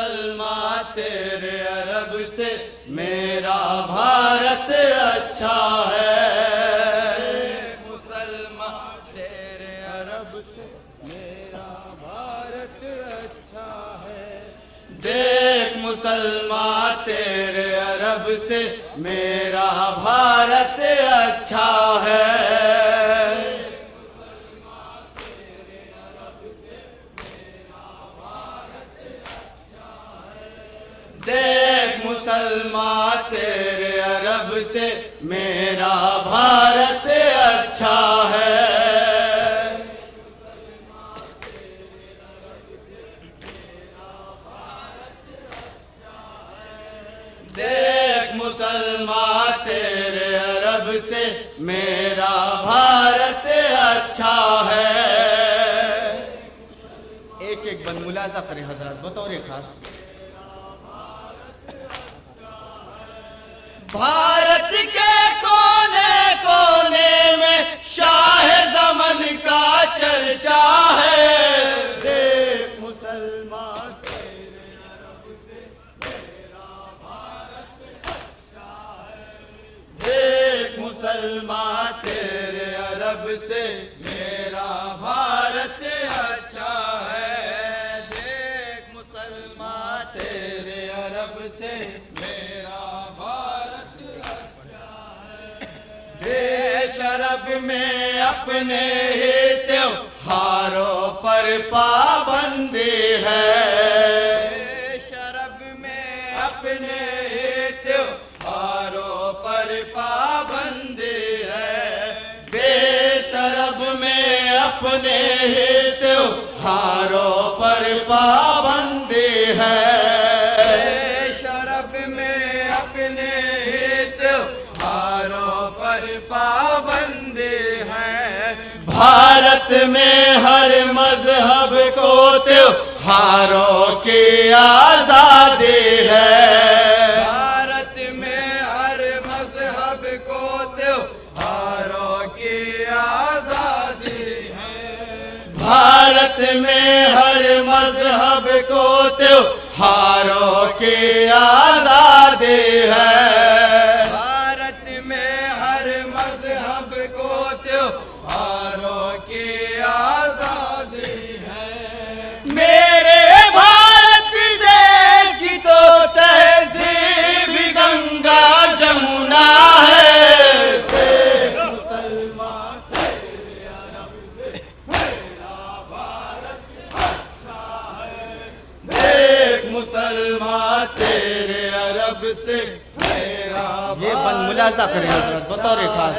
मुसलमान तेरे अरब से मेरा भारत अच्छा है। मुसलमान तेरे अरब से मेरा भारत अच्छा है। देख मुसलमान तेरे अरब से मेरा भारत अच्छा है। देख मुसलमान तेरे अरब से मेरा भारत अच्छा है। देख मुसलमान तेरे अरब से मेरा भारत अच्छा है। एक एक बंद मुलाजा करें हजरत बतौर खास। भारत के कोने कोने में शाह ज़मन का चर्चा है। देख मुसलमान तेरे अरब से मेरा भारत अच्छा है। देख मुसलमान तेरे अरब से मेरा भारत अच्छा है। देख मुसलमान तेरे अरब से मेरा देश अरब में अपने ही त्योहारों पर पाबंदी है। देश अरब में अपने ही त्योहारों पर पाबंदी है। देश अरब में अपने ही त्योहारों पर पाबंदी है। देश अरब में अपने ही त्योहारों पर पाबंदी है। भारत में हर मजहब को त्योहारों की आजादी है। भारत में हर मजहब को त्योहारों की आजादी है। भारत में हर मजहब को त्योहारों की आजादी है। मुसलमान तेरे अरब से मेरा ये बन मुलाजा करें हजरत बतौर खास।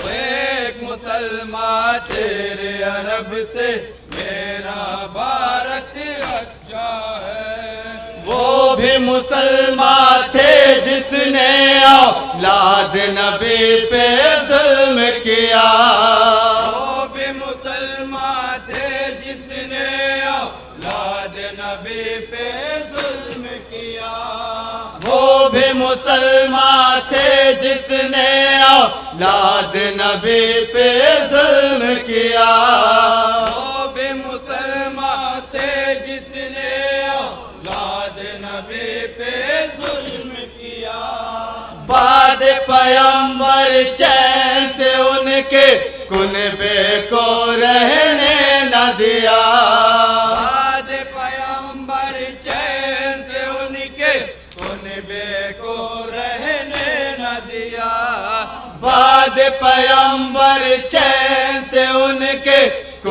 एक मुसलमान तेरे अरब से मेरा भारत अच्छा है। वो भी मुसलमान थे जिसने औलाद नबी पे जुल्म किया। वो भी मुसलमान थे जिसने औलाद नबी पे जुल्म किया। वो भी मुसलमान थे जिसने औलाद नबी पे जुल्म किया। वो भी मुसलमान थे जिसने औलाद नबी पे जुल्म किया। बाद पैगंबर चैन से उनके कुनबे को रहने न दिया। बाद पैगंबर चैन से उनके कुनबे को रहने न दिया। बाद पैगंबर चैन से उनके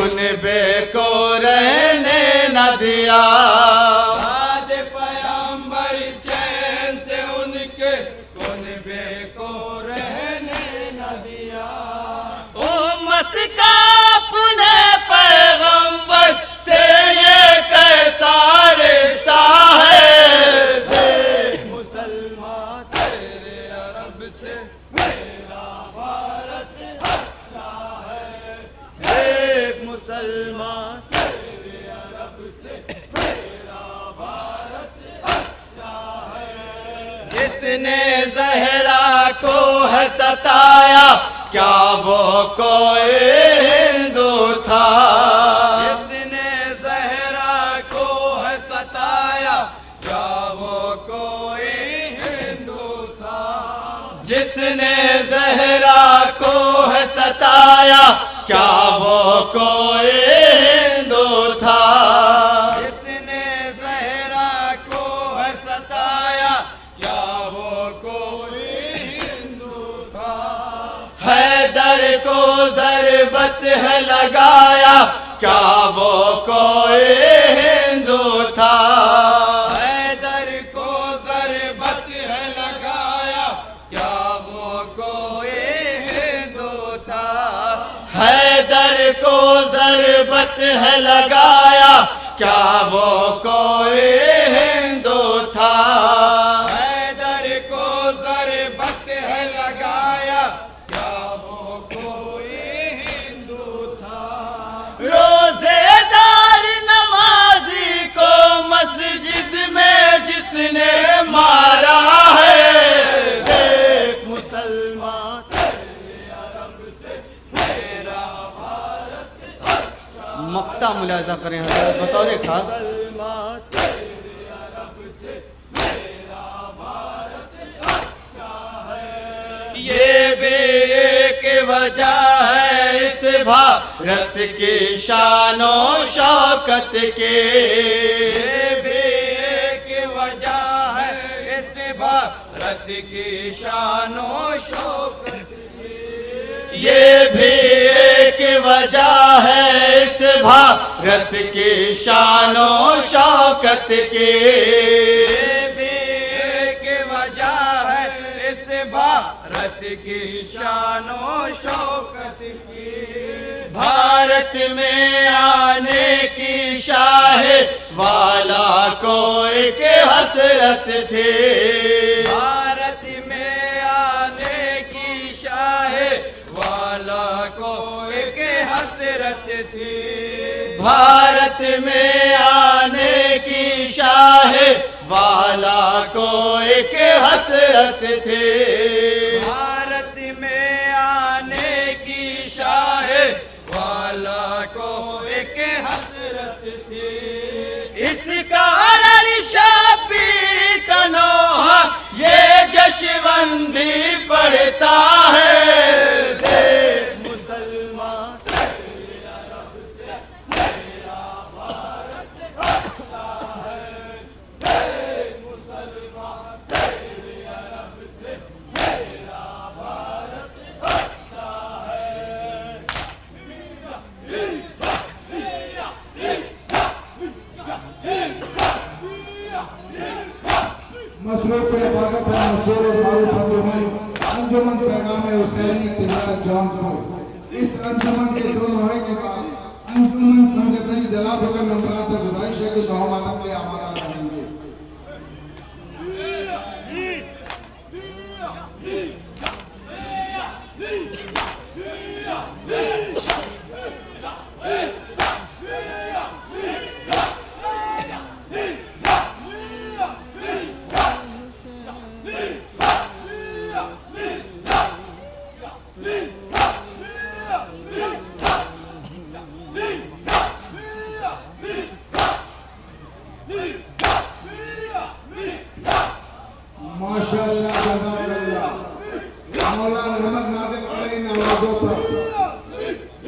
कुनबे को रहने न दिया। उम्मत का अपने पैगंबर से ये कैसा रिश्ता है। देख मुसलमान तेरे अरब से मुसलमान तेरे अरब से मेरा भारत अच्छा है। जिसने ज़हरा को है सताया क्या वो कोई हिंदू था। जिसने ज़हरा को है सताया ज़हरा को है सताया, क्या वो कोई हिंदू था? जिसने ज़हरा को है सताया, क्या वो कोई हिंदू था? हैदर को ज़रबत है लगाया, क्या वो कोई हिंदू था? हैदर को ज़रबत है लगाया, क्या वो कोई हिंदू था? हैदर को ज़रबत है लगाया, क्या वो कोई हिंदू था? हैदर को ज़रबत है लगाया, क्या वो कोई हिंदू था? रोज़ेदार नमाजी को मस्जिद में जिसने मारा है, एक मुसलमान मक्ता मुलाजा करें हज़रत बतौर खास। ये भी एक वजह है इस भारत की शानो शौकत के, ये भी एक वजह है इस भारत की शानो शौकत के, ये भी एक वजह है इस भारत की शानो शौकत के, ये भी एक वजह है इस भारत की शानो शौकत की। भारत में आने की शाह वाला को एक हसरत थी, भारत में आने की शाह वाला को एक हसरत थी, भारत में आने की शाह वाला को एक हसरत थी, भारत में आने की शाह वाला को एक हसरत थी। इसका शाबी कनोहा ये जश्न भी पढ़ता है, मुसलमान मेरा भारत अच्छा है, मुसलमान तेरे अरब से मेरा भारत अच्छा है। मसरूफ इबादत है मशहूर और मारूफ अंजुमन, अंजुमन पैगाम हुसैनी तिजारत जौनपुर। इस अंजुमन के दो लोहे के बाद अंजुमन पंजतनी जनाब के मेंबरों से गुजारिश है कि दो मातम के आमाना रहेंगे। माशाअल्लाह जज़ाकल्लाह। मौला रहमत नाज़िल करे इन आवाज़ों पर,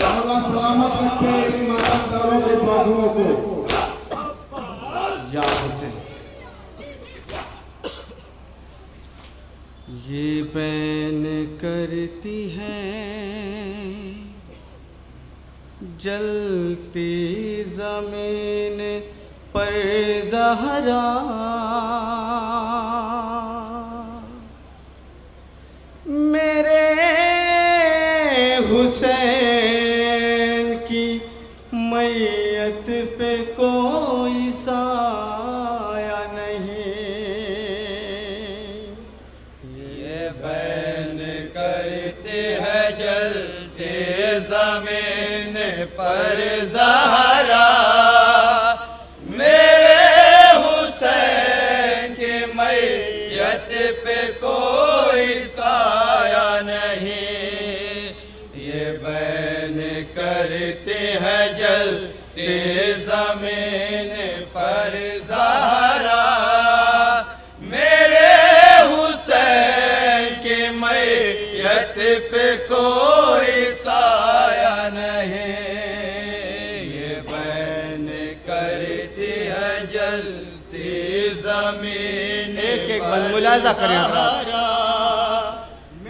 मौला सलामत रखे इन मातमदारों के बाजुओं को। या हुसैन ये बैन करती है जलती ज़मीन पर ज़हरा, मेरे हुसैन की मैयत पे कोई साया नहीं। ये बैन करते हैं जलते ज़मीन पर ज़हरा, मेरे हुसैन की कोई साया नहीं, ये बैन करती है जलती जमीन। एक एक बंद मुलाजा करें हजरात।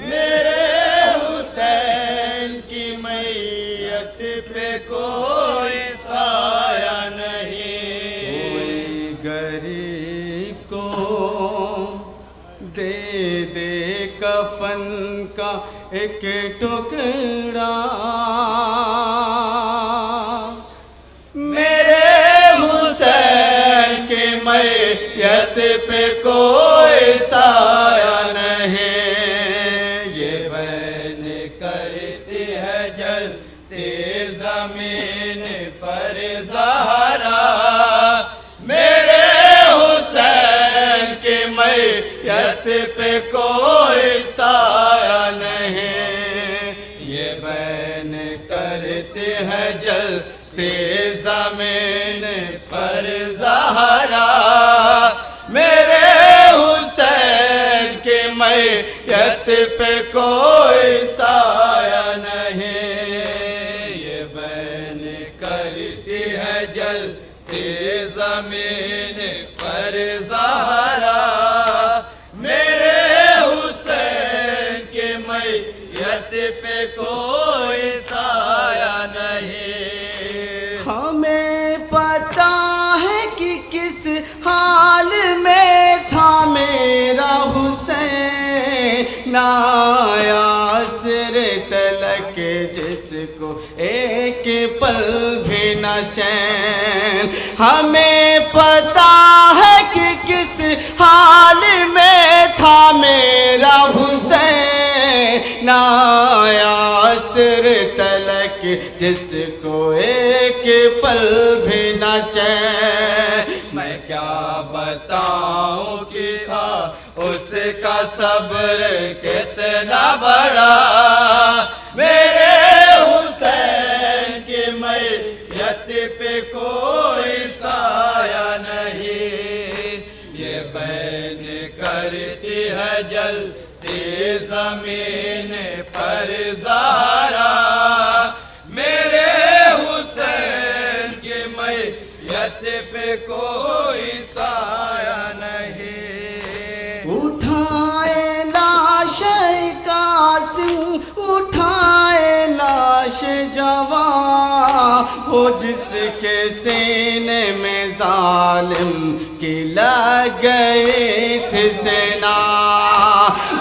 मेरे हुसैन की मैयत पे कोई साया नहीं, कोई गरीब को दे दे कफन का एक टुकड़ा। मेरे हुसैन की मैयत पे कोई साया नहीं, ये बैन करती है जलती जमीन पर ज़हरा। मेरे हुसैन की मैयत पे कोई साया नहीं, ये बैन करती है जलती जमीन पर ज़हरा। मेरे हुसैन की मैयत पे कोई साया नहीं, ये बैन करती है जलती जमीन पर ज़हरा। मेरे हुसैन की मैयत पे कोई साया नहीं। हमें पता है कि किस हाल में था मेरा हुसैन, नायासर तलक जिसको एक पल भी न चैन। हमें पता है कि किस हाल में था मेरा हुसैन, नायासर तलक जिसको एक पल भी न चैन। मैं क्या बताऊं कि था उसका सब्र कितना बड़ा। मेरे हुसैन की मैयत पे कोई साया नहीं, ये बैन करती है जलती जमीन पर ज़हरा। मेरे हुसैन की मैयत पे कोई साया नहीं। उठाए लाश कासिम, उठाए लाश जवां, वो जिसके सीने में जालिम की लग गई थी सेना।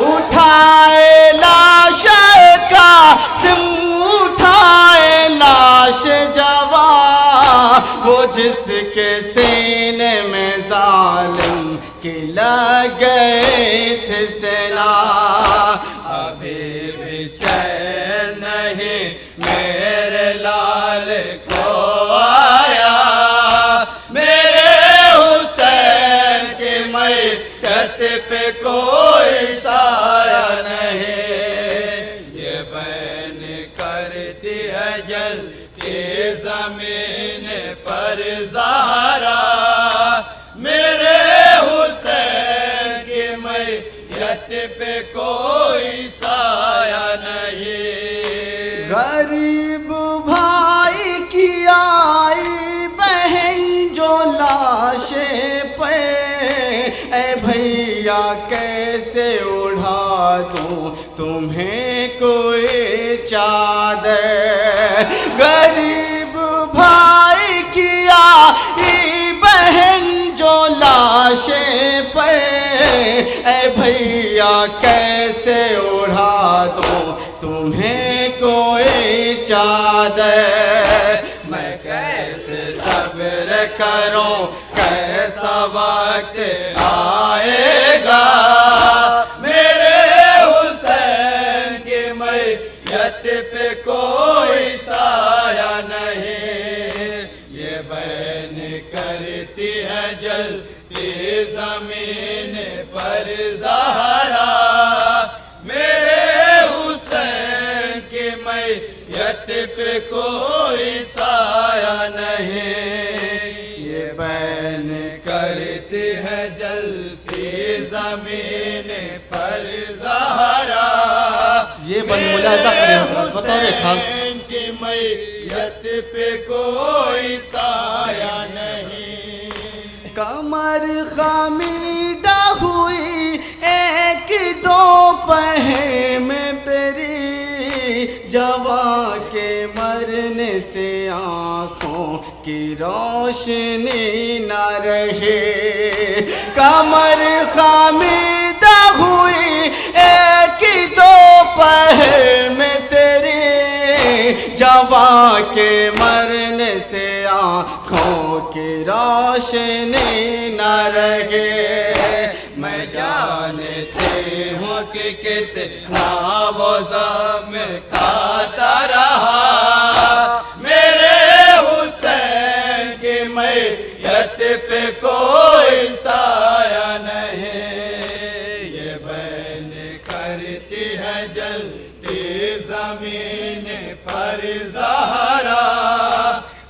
उठाए लाश कासिम, उठाए लाश जवां, वो जिसके सीने में जालिम की लग गई थी सेना। अभी भी चैन नहीं मेरे लाल को आया, मेरे हुसैन की मैयत पे कोई साया नहीं, ये बैन करती है जलती जमीन पर ज़हरा। मेरे हुसैन की मैयत पे कोई साया नहीं। गरीब भाई की आई बहन जो लाशें पे, ए भैया कैसे उड़ा दूं तुम्हें कोई चादर। गरीब भाई की आई बहन जो लाशें पे, ए भैया कैसे उड़ा दूं तुम्हें कोई चादर। मैं कैसे सब्र करूं, कैसा वक्त आएगा। मेरे हुसैन की मैयत पे कोई साया नहीं, ये बैन करती है जलती जमीन पर ज़हरा। मेरे हुसैन की मैयत पे कोई साया नहीं, ये बैन कर करती है जलती जमीन पर ज़हरा। ये बन मुलाहिजा करें हजरत, बतौर खास हुसैन की मैयत पे कोई साया नहीं। कमर खामिदा हुई एक दो पहर में तेरी, जवा के मरने से आँखों की रोशनी न रहे। कमर खामिदा हुई एक दो पहर में तेरी, जवा के मरने से आँखों की रोशनी न रहे। मैं जानती हूँ कि कितना वो ज़म खाता रहा, मेरे हुसैन की मैयत पे कोई साया नहीं। ये बहन करती है जलती जमीन पर ज़हरा,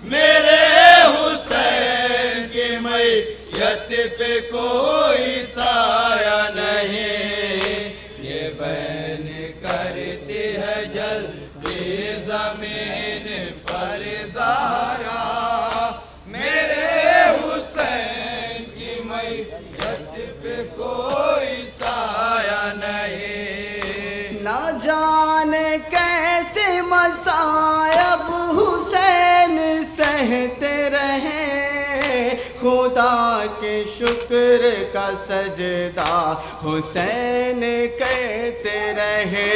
मेरे हुसैन की मैयत पे कोई साया नहीं। ये बहन करती है जलती जमीन पर ज़हरा, मेरे हुसैन की मैयत पे कोई साया नहीं। ना जाने कैसे मसायब हुसैन सहते रहे, खुदा के शुक्र का सजदा हुसैन कहते रहे।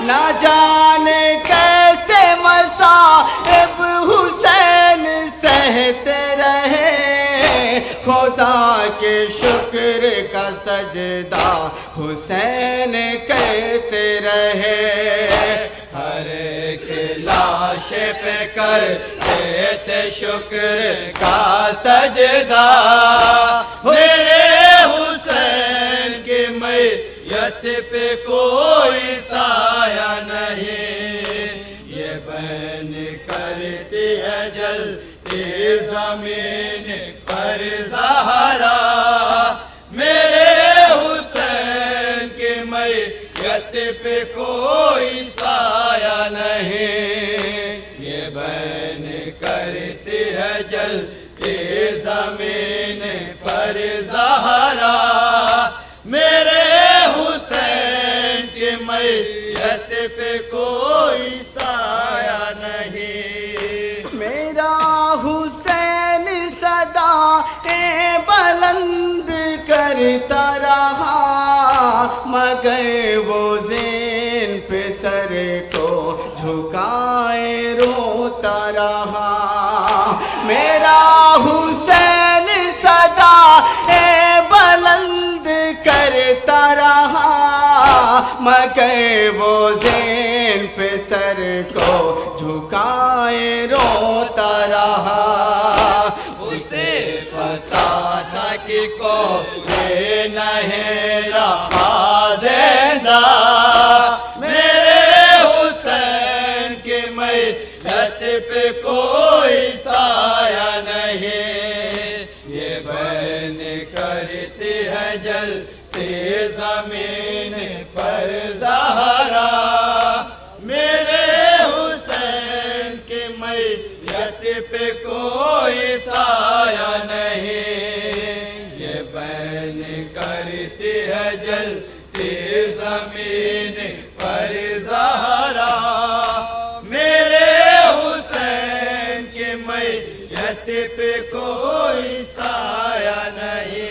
ना जाने कैसे मसाइब हुसैन सहते रहे, खुदा के शुक्र का सजदा हुसैन कहते रहे। हर एक लाश पे करते शुक्र का सजदा, मेरे हुसैन की मैयत पे कोई साया नहीं। ये बहन करती है जलती जमीन पर ज़हरा, मेरे हुसैन की मैयत पे कोई साया नहीं। ये बहन करती है जलती जमीन पर ज़हरा, मेरे हुसैन की मैयत पे कोई साया नहीं। मेरा हुसैन सदा बुलंद करता रहा, मगर वो ज़ेन पे सर को झुकाए रोता रहा। मेरा हुसैन सदा बुलंद करता रहा, मगर वो ज़ेन पे सर को झुकाए रोता रहा। उसे पता था कि कोई नहीं रहा ज़िंदा, मेरे हुसैन की मैयत पे कोई साया नहीं। ये बहन करती है जलती जमीन पर ज़हरा, मेरे हुसैन की मैयत पे कोई साया नहीं। ये बहन करती है जलती जमीन पर ज़हरा, मेरे हुसैन की मैयत पे कोई साया नहीं।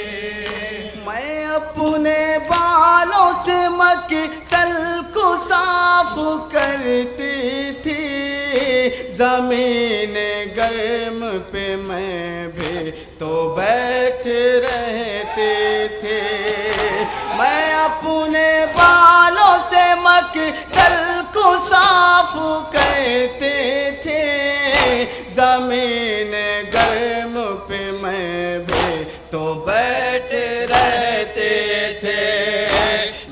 मैं अपने बालों से मक्तल को साफ करती थी, जमीन गर्म पे मैं भी तो बैठ रहते थे। मैं अपने बालों से मक्तल को साफ करते थे, जमीन गर्म पे मैं भी तो बैठ रहते थे।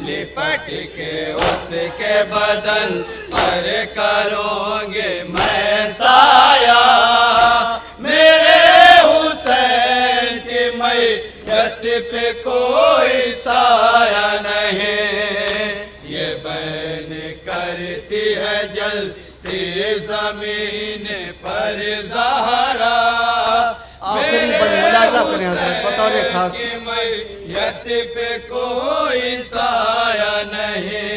लिपट के उसके बदन पर करोगे मैं साया, मेरे हुसैन की मैयत मैयत पे कोई साया नहीं। ये बहन करती है जलती जमीन पर ज़हरा। आखिरी बंद मुलाजा करें हजरत, बतौर खास। मैयत पे कोई साया नहीं।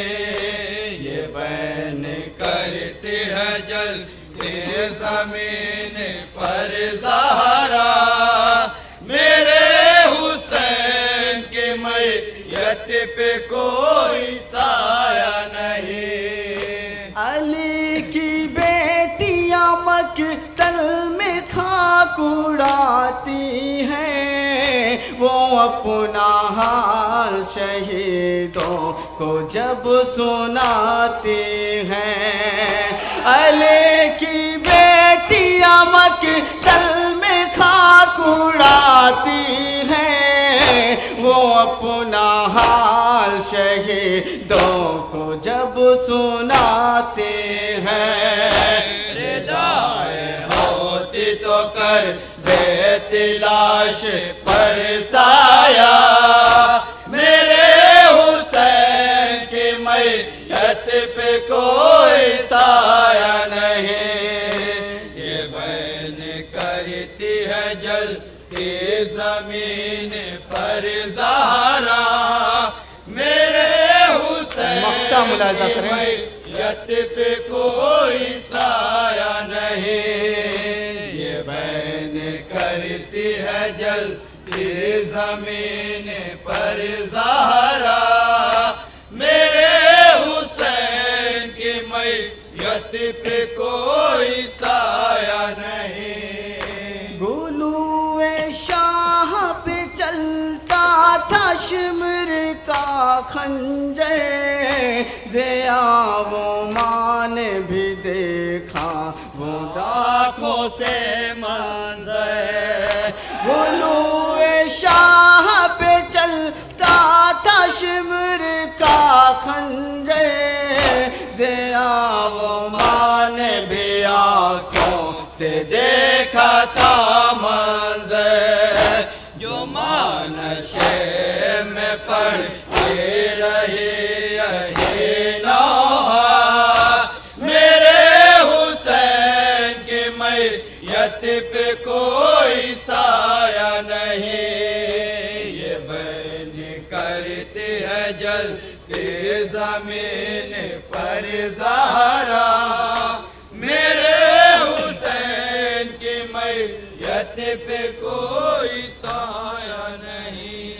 ये बहन करती है जलती जमीन पर ज़हरा। मेरे हुसैन की मैयत पे कोई साया नहीं। अली की बेटियां मक्तल में खाक उड़ाती हैं, वो अपना हाल शहीदों को जब सुनाती हैं। अली की बेटियां मक्तल में खाक उड़ाती हैं, वो अपना हाल शहीदों को जब सुनाते हैं। रिदाए होती तो कर देती लाश पर साया। मेरे हुसैन की मैयत पे कोई साया नहीं। ये बहन करती है जलती जमीन पर ज़हरा। मेरे हुसैन मक्ता मुलाजा करें। मैयत पे कोई साया नहीं। ये बहन करती है जलती जमीन पर ज़हरा। मेरे हुसैन की मैयत पे कोई साया नहीं। गुलूए शाह पे चलता था शिमर का खंजर, ज़िया वो माँ ने भी देखा वो आँखों से मंज़र। गुलूए शाह पे चलता था शिमर का खंजर, ज़िया वो माँ ने भी आँखों से देखा था मंज़र। जो मानशे में पढ़ के रही यही नौहा। मेरे हुसैन की मैयत पे कोई साया नहीं। ये बहन करती है जलती जमीन पर ज़हरा। मेरे हुसैन की मैयत पे कोई साया नहीं।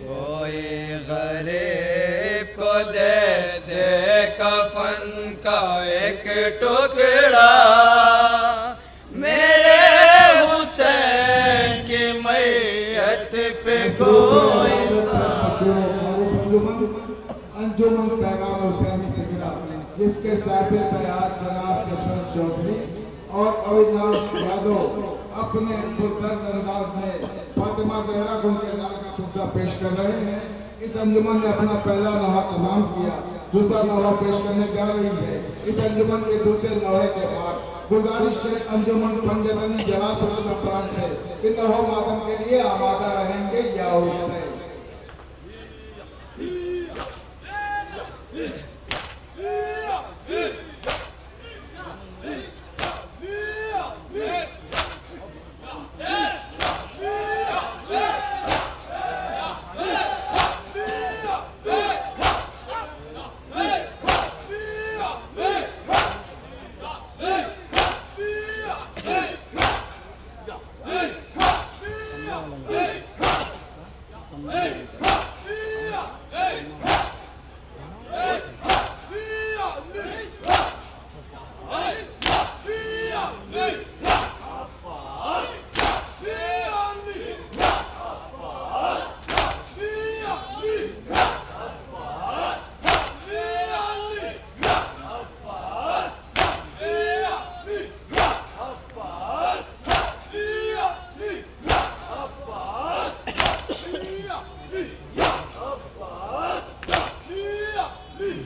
कोई गरीब को दे दे कफन का एक टुकड़ा। मेरे हुसैन की मैयत पे कोई अंजुमन पैगाम हुसैनी तिगरा, जिसके साहिब बयात जनाब जसवंत चौधरी और अविनाश यादव अपने पुरदर्द अंदाज में फातिमा ज़हरा को उनके लाल का पुर्जा पेश कर रहे हैं। इस अंजुमन ने अपना पहला नौहा तमाम किया, दूसरा नौहा पेश करने जा रही है। इस अंजुमन के दूसरे नौहे के बाद गुजारिश है अंजुमन पंजतनी जलालपुर प्रांत से कि नौहा मातम के लिए आमादा रहेंगे या हुसैन।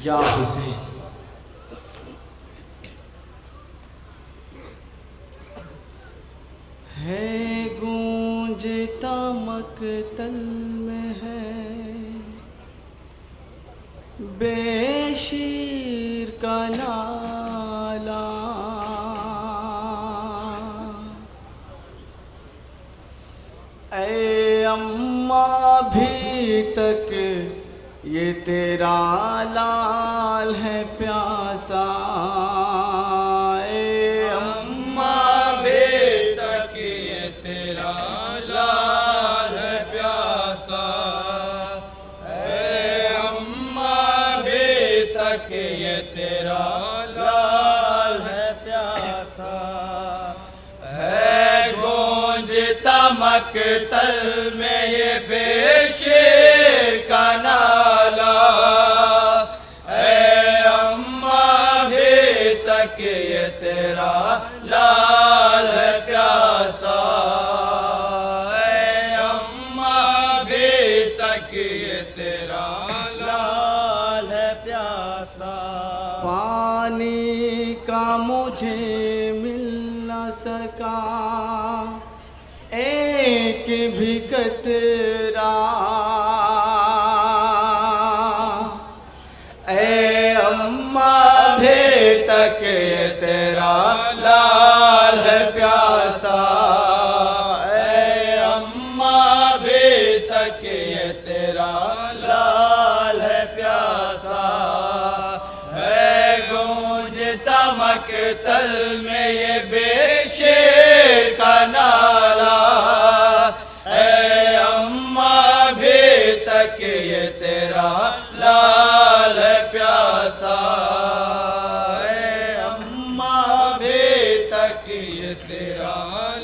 या हुसैन। है गूंजता मकतल में है बेशीर का नाला। ऐ अम्मा भी तक ये तेरा लाल है प्यासा। ऐ अम्मा भी तक ये तेरा लाल है प्यासा। ऐ अम्मा भी तक ये तेरा लाल है प्यासा। है गूंजता मकतल में ये बेशेर का नाला। ऐ अम्मा भी तक ये तेरा लाल है प्यासा। ऐ अम्मा भी तक ये तेरा लाल है प्यासा। पानी का मुझे मिल न सका एक भी कतरा। ऐ अम्मा भी तक ये तेरा लाल है प्यासा। ऐ अम्मा भी तक ये तेरा लाल है प्यासा। है गूंजता मकतल में ये बेशेर का नाला। ऐ अम्मा भी तक ये तेरा लाल है प्यासा। ऐ अम्मा भी तक ये तेरा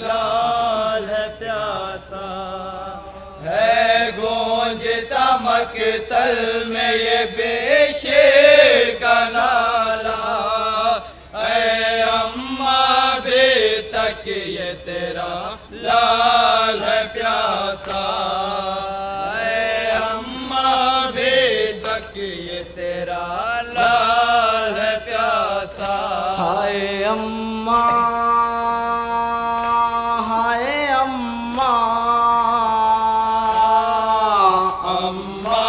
लाल है प्यासा। है गूंजता मकतल में ये बेशेर का नाला। ऐ अम्मा भी तक ये तेरा लाल है प्यासा। ऐ अम्मा भी तक ये तेरा लाल है प्यासा। हाय अम्मा हाय अम्मा अम्मा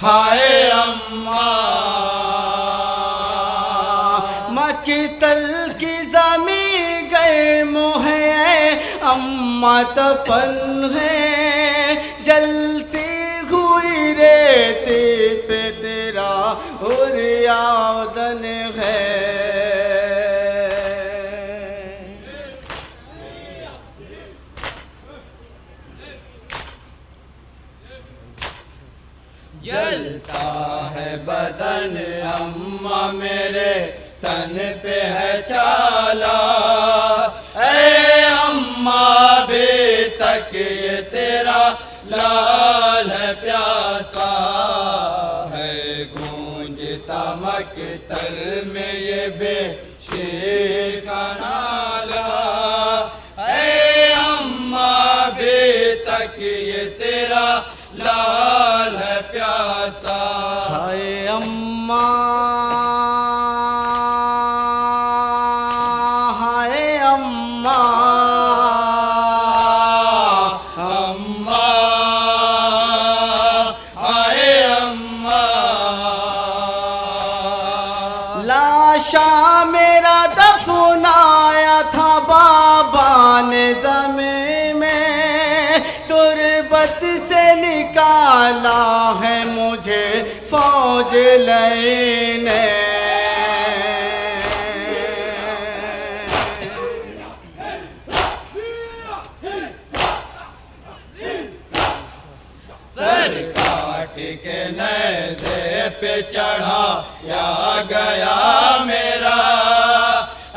हाय अम्मा। मकतल की ज़मी गर्म है अम्मा तपन है जलती हुई रेती पे तेरा और यादन है। जलता है बदन अम्मा मेरे तन पे है चाला। ऐ अम्मा भी तक ये तेरा लाल है प्यासा। है गूंजता मकतल में ये बेशेर का नाला। ऐ अम्मा भी तक ये तेरा लाल है प्यासा। हाय अम्मा हाय अम्मा अम्मा हाय अम्मा। लाशा मेरा दफनाया था बाबा ने ज़मीन में तुरबत से निकाला है मुझे फौज लेने। सर काट के नेज़े पे चढ़ा या गया मेरा।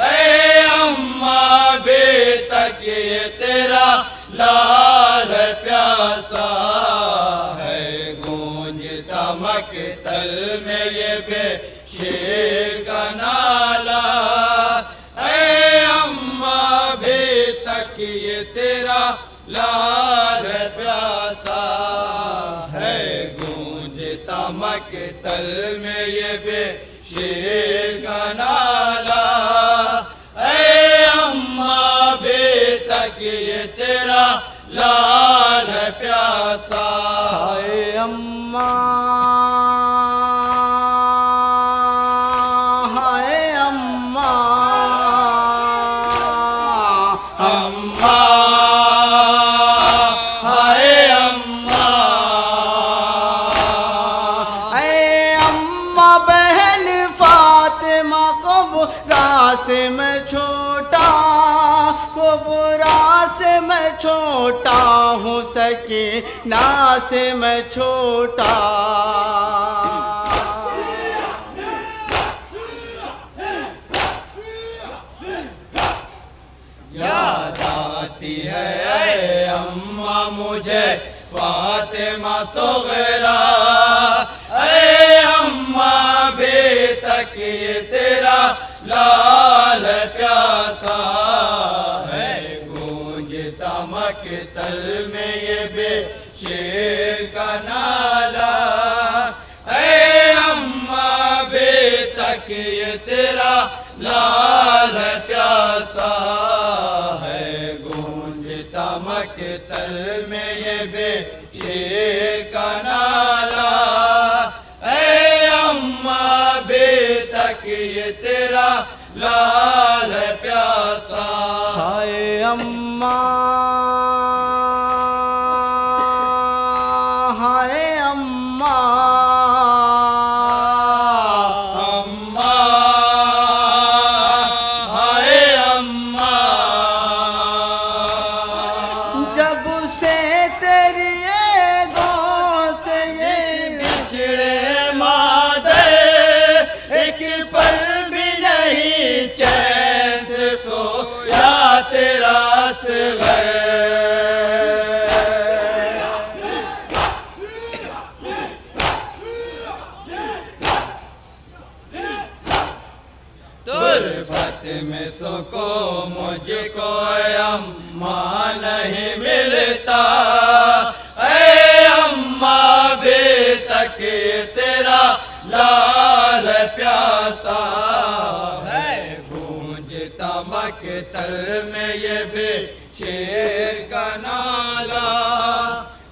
ऐ अम्मा भी तक ये तेरा लाल है प्यासा। है गूंजता मकतल में ये बेशेर का नाला। ऐ अम्मा भी तक ये तेरा लाल है प्यासा। है गूंजता मकतल में ये बेशेर का नाला। ऐ अम्मा भी तक ये तेरा छोटा हूँ सकीना से मैं छोटा। याद आती है ऐ अम्मा मुझे फातिमा सुगरा, ऐ अम्मा बेतक ये तेरा लाल प्यासा है, गूंजता मकतल में ये बेशेर का नाला, ऐ अम्मा बेतक ये तेरा लाल प्यासा है, गूंजता मकतल में ये बेशेर का नाला, ऐ अम्मा बेतक ये तेरा लाल प्यासा। हाय अम्मा, हाय अम्मा, अम्मा, हाय अम्मा, जब से तेरी गोद से ये बिछड़े मादे एक पल भी नहीं चैन से सोया तेरा असग़र, तुरबत में सुको मुझको अम्मा नहीं मिलता, ऐ अम्मा बेतक तेरा लाल प्यासा है, गूंजता मकतल में ये बेशेर का नाला,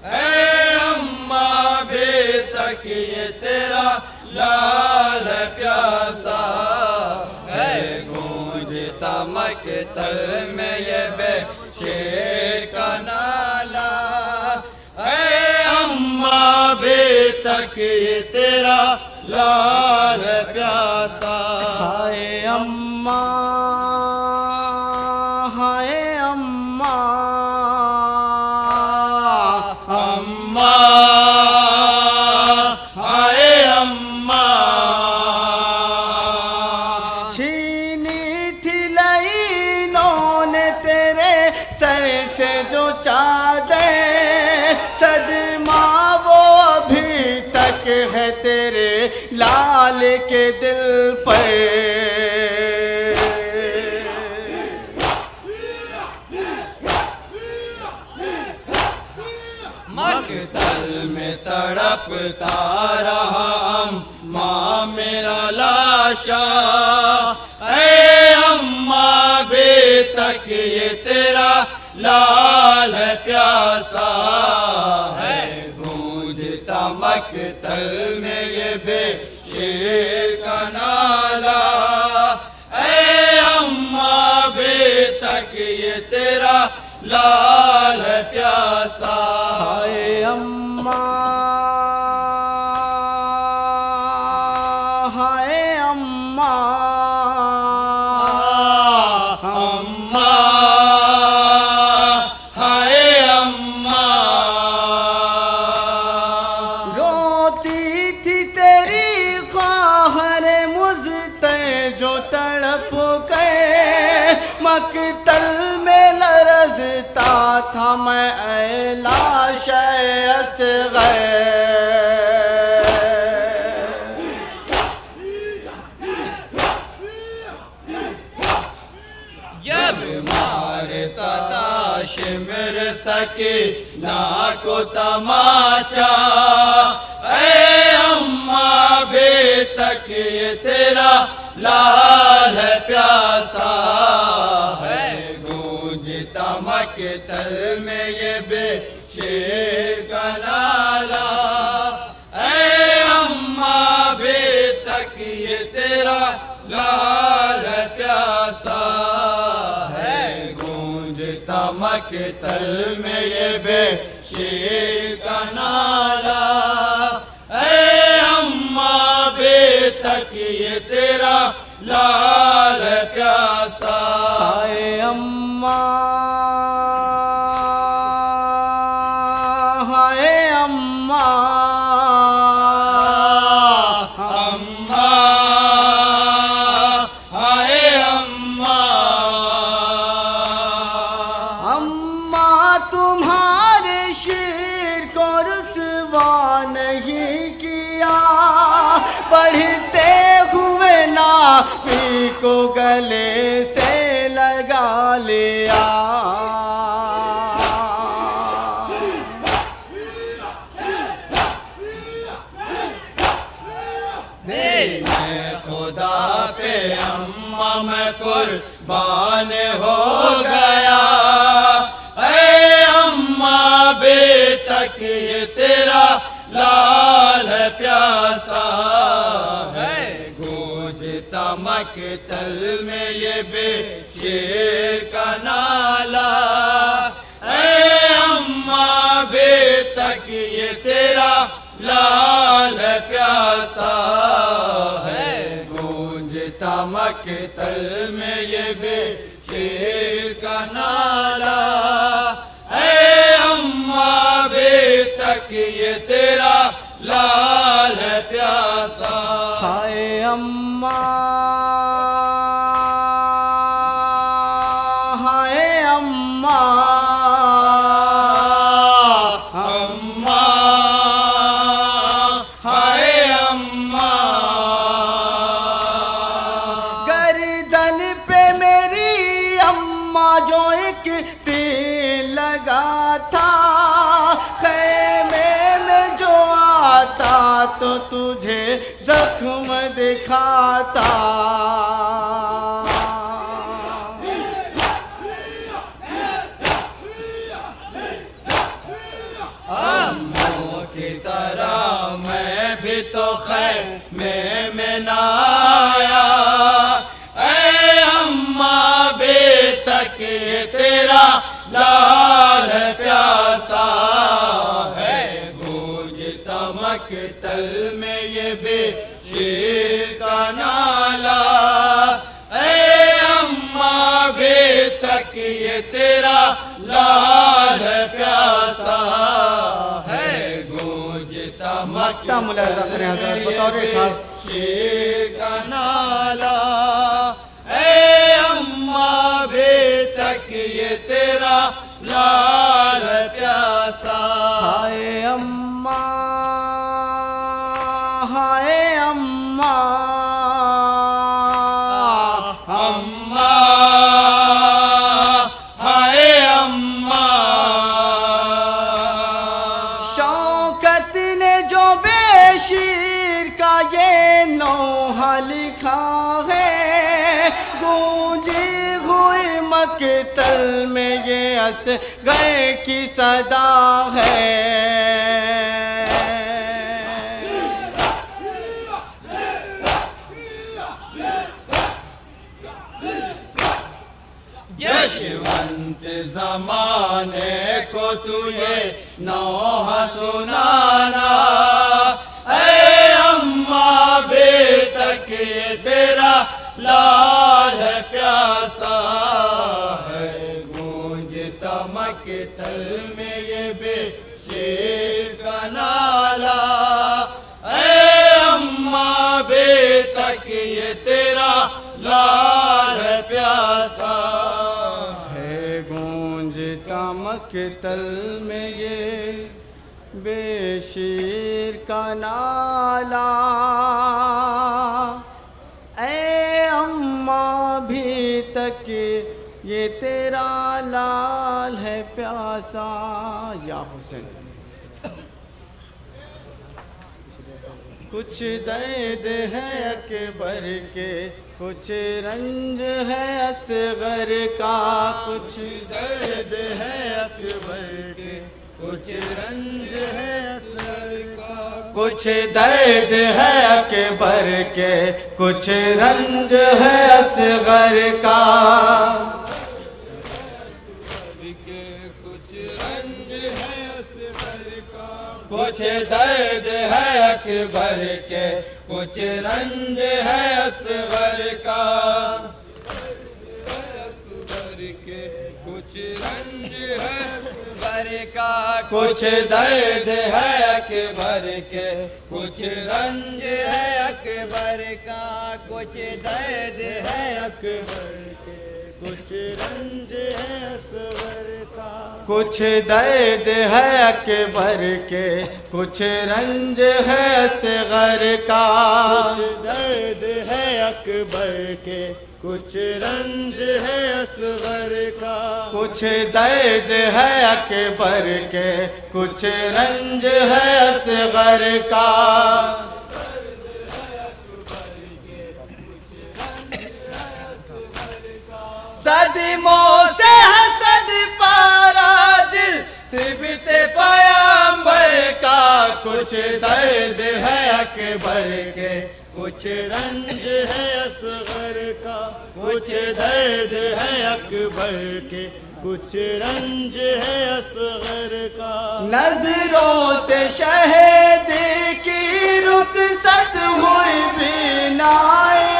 ऐ अम्मा बेतक ये तेरा लाल प्यासा है, गूंजता मकतल में ये बेशेर का नाला, ऐ अम्मा बेतक ये तेरा लाल प्यासा। हाय अम्मा, हाय अम्मा, अम्मा, हाय अम्मा, छीनी थी लाइनों ने तेरे सर से जो चादर, सदमा वो अभी तक है तेरे लाल के दिल पर। मकतल में तड़पता रहा अम्मा मेरा लाशा, ऐ अम्मा बेतक ये तेरा लाल प्यासा है, गूंजता मकतल में ये बेशेर का नाला, ऐ अम्मा बेतक ये तेरा लाल प्यासा। हाय अम्मा, हाय अम्मा, अम्मा, हाय अम्मा, रोती थी तेरी ख्वाहर मुझते जो तड़प गए, मकतल में लरज़ता था मैं ऐ लाश असग़र। जब मारता ताश मेरे सकीना को तमाचा, ऐ अम्मा बेतक ये तेरा लाल प्यासा है, गूंजता मकतल में ये बेशेर का नाला, ऐ अम्मा बेतक ये तेरा लाल प्यासा है, गूंजता मकतल में ये बेशेर का नाला, ऐ अम्मा बेतक ये तेरा लाल प्यासा। हाय अम्मा, हाय अम्मा अम्मा हाय अम्मा अम्मा तुम्हारे शीर को रुसवा नहीं किया, बढ़ते हुए नाबी को गले से लगा लिया। खुदा पे अम्मा मैं कुर्बान हो गया। ऐ अम्मा बेतक ये तेरा लाल प्यासा है, गूंजता मकतल में ये बेशेर का नाला। ऐ अम्मा बेतक ये तेरा लाल प्यासा है, गूंजता मकतल में ये बेशेर का नाला। ऐ अम्मा बेतक ये तेरा लाल प्यासा। हाय अम्मा हाय अम्मा अम्मा हाय अम्मा गर्दन पे मेरी अम्मा जो एक तीर लगा था, खैमे में जो आता तो तुझे जख्म दिखाता। अम्मों की तरह मैं भी तो खैमे में न आया। ऐ अम्मा बेतक ये तेरा लाल प्यासा है, गूंजता मकतल में ये बेशेर का नाला। ऐ अम्मा बेतक ये तेरा लाल प्यासा है, गूंजता मक्ता मुलाज़ा करें हज़रत बतौर खास। शेर का नाला। ऐ अम्मा बेतक ये तेरा लाल प्यासा। हाय अम्मा हाय अम्मा अम्मा हाय अम्मा शौकत ने जो बेशीर का ये नौहा लिखा है, गूंजी हुई मकतल में ये असग़र की सदा है। यशवंत ज़माने को तू ये नौहा सुनाना। ऐ अम्मा बेतक ये तेरा लाल प्यासा है, गूंजता मकतल में ये बेशेर का नाला। ऐ अम्मा बेतक ये तेरा लाल प्यासा है, गूंजता मकतल में ये बेशीर का नाला। ऐ अम्मा भी तक ये तेरा लाल है प्यासा। या हुसैन कुछ दर्द है अकबर के, कुछ रंज है असगर का। कुछ दर्द है अकबर के, कुछ रंज है असगर का। कुछ दर्द है अकबर के, कुछ रंज है असगर का। कुछ दर्द है अकबर के, कुछ रंज है असगर का। अकबर के कुछ रंज है असगर का, कुछ दर्द है अकबर के, कुछ रंज है अकबर का, कुछ दर्द है अकबर के, कुछ रंज है असगर का, कुछ दर्द है अकबर के, कुछ रंज है असगर का, कुछ दर्द है अकबर के, कुछ रंज है असगर का, कुछ दर्द है अकबर के, कुछ रंज है असगर का। सदमों से हसद पारा दिल सिबत पैगंबर का, कुछ दर्द है अकबर के, कुछ रंज है असगर का, कुछ दर्द है अकबर के, कुछ रंज है असगर का। नजरों से शहद की रुखसत हुई बिनाए,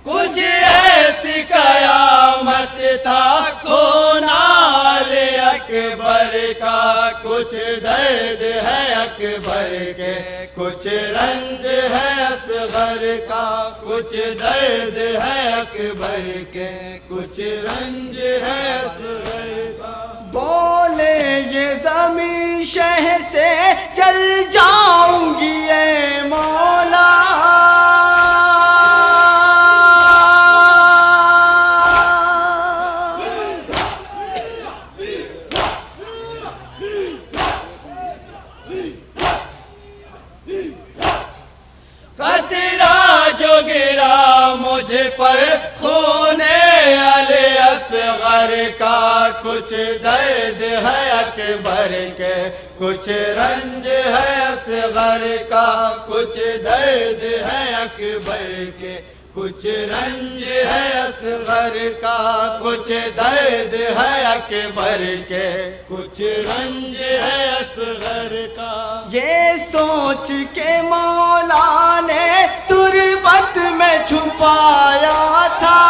कुछ ऐसी कयामत था खोनाल अकबर का, कुछ दर्द है अकबर के, कुछ रंज है असगर का, कुछ दर्द है अकबर के, कुछ रंज है असगर का। बोले ये ज़मीं शह से चल जाऊंगी ए मौला, खतरा जो गिरा मुझ पर खूने अले असगर का, कुछ दर्द है अकबर के, कुछ रंज है असगर का, कुछ दर्द है अकबर के, कुछ रंज है असगर का, कुछ दर्द है अकबर के, कुछ रंज है असगर का। ये सोच के मौला ने तुरबत में छुपाया था,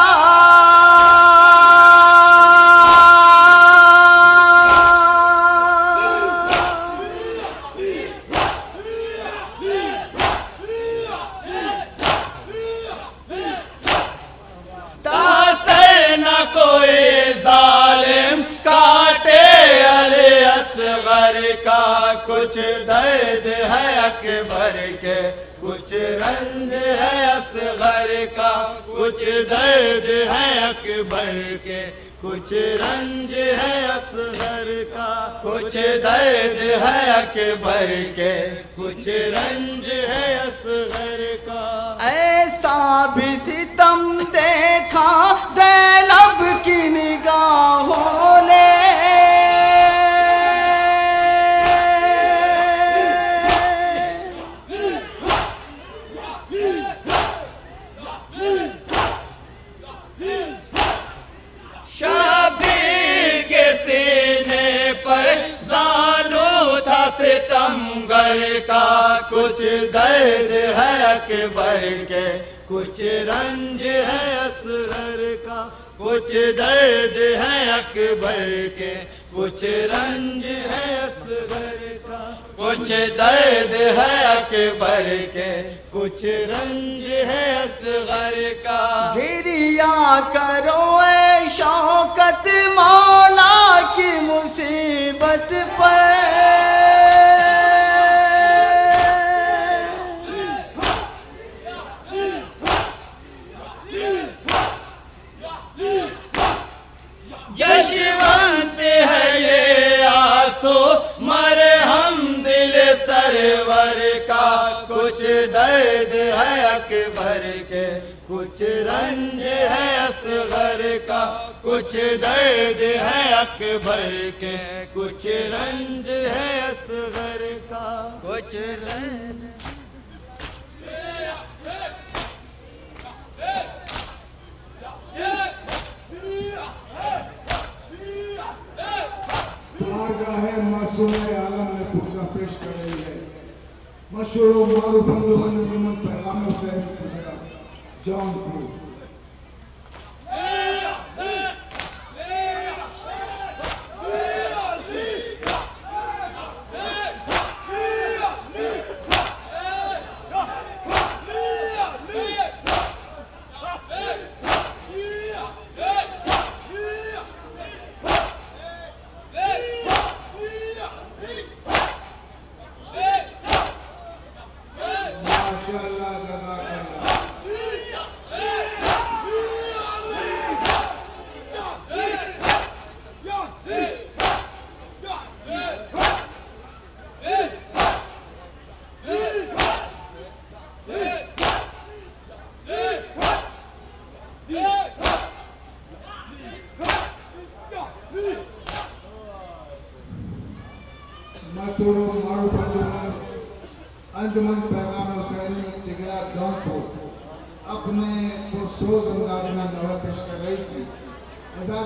तासर न कोई जालिम काटे अले असगर का, कुछ दर्द है अकबर के, कुछ रंज है असगर का, कुछ दर्द है अकबर के, कुछ रंज है असगर का, कुछ दर्द है अकबर के, कुछ रंज है असगर का। ऐसा भी सितम देखा ज़ैनब की निगाहों ने, शाबीर के सीने पर जानू था सितमगर का, कुछ दर्द है अकबर के, कुछ रंज है असगर का, कुछ दर्द है अकबर के, कुछ रंज है असगर का, कुछ दर्द है अकबर के, कुछ रंज है असगर का। गिरिया करो ए शौकत मौला की मुसीबत पर, जशवंत है ये आंसू मरहम दिल सरवर का, कुछ दर्द है अकबर के, कुछ रंज है असगर का, कुछ दर्द है अकबर के, कुछ रंज है असगर का, कुछ रंज। बारगाह मासूम आलम में पूरा पेश करेंगे। मशहूर और मारूफ अंजुमन पैगाम हुसैनी गुजरात जौनपुर। माशाअल्लाह जज़ाकल्लाह। मशहूर और मारूफ अंजुमन पैगाम हुसैनी तिगरा जौनपुर अपने पुरसोज अंदाज में नवा पेश कर रही थी।